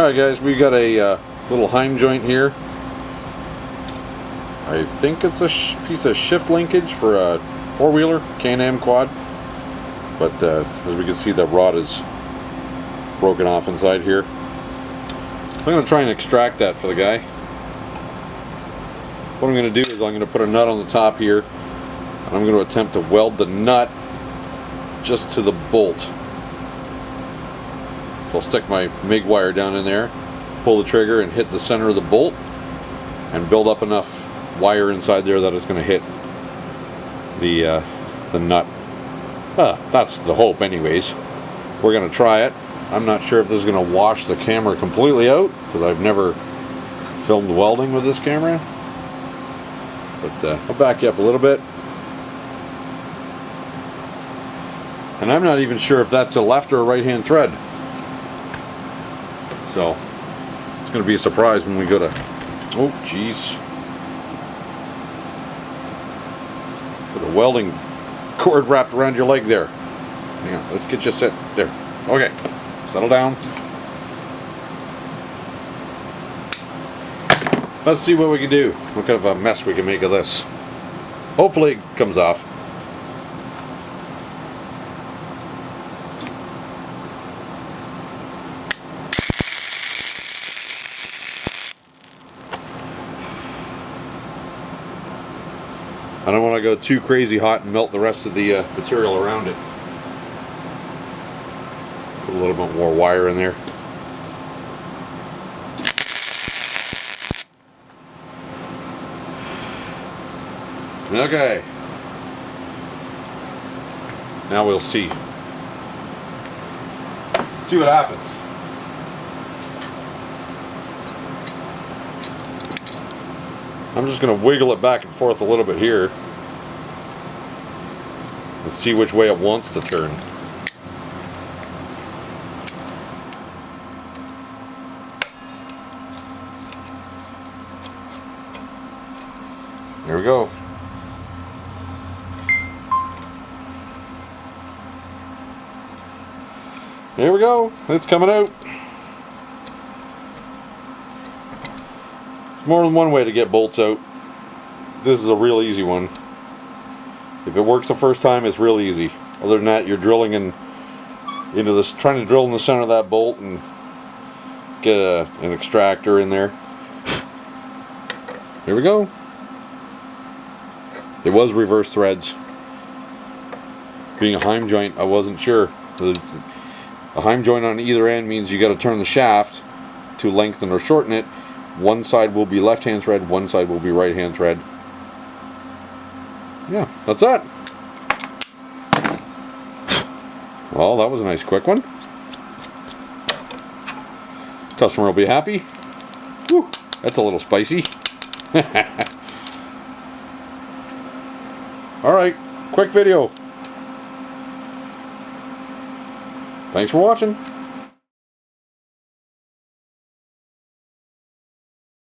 Alright guys, we got a little Heim joint here. I think it's a piece of shift linkage for a four-wheeler Can-Am quad. But as we can see, the rod is broken off inside here. I'm going to try and extract that for the guy. What I'm going to do is I'm going to put a nut on the top here, and I'm going to attempt to weld the nut just to the bolt. So I'll stick my MIG wire down in there, pull the trigger and hit the center of the bolt, and build up enough wire inside there that it's going to hit the nut. That's the hope anyways. We're going to try it. I'm not sure if this is going to wash the camera completely out, because I've never filmed welding with this camera. But I'll back you up a little bit. And I'm not even sure if that's a left or a right hand thread. So it's going to be a surprise when we go to... Oh jeez. Put a welding cord wrapped around your leg there. Hang on, let's get you set there. Okay, settle down. Let's see what we can do. What kind of a mess we can make of this. Hopefully it comes off. I don't want to go too crazy hot and melt the rest of the material around it. Put a little bit more wire in there. Okay. Now we'll see. See what happens. I'm just going to wiggle it back and forth a little bit here and see which way it wants to turn. There we go. There we go. It's coming out. More than one way to get bolts out. This is a real easy one. If it works the first time, it's real easy. Other than that, you're drilling into this, trying to drill in the center of that bolt and get an extractor in there. Here we go. It was reverse threads. Being a Heim joint, I wasn't sure. A Heim joint on either end means you got to turn the shaft to lengthen or shorten it. One side will be left hand thread, one side will be right hand thread. Yeah, that's it. Well, that was a nice quick one. Customer will be happy. Whew, that's a little spicy. Alright, quick video. Thanks for watching.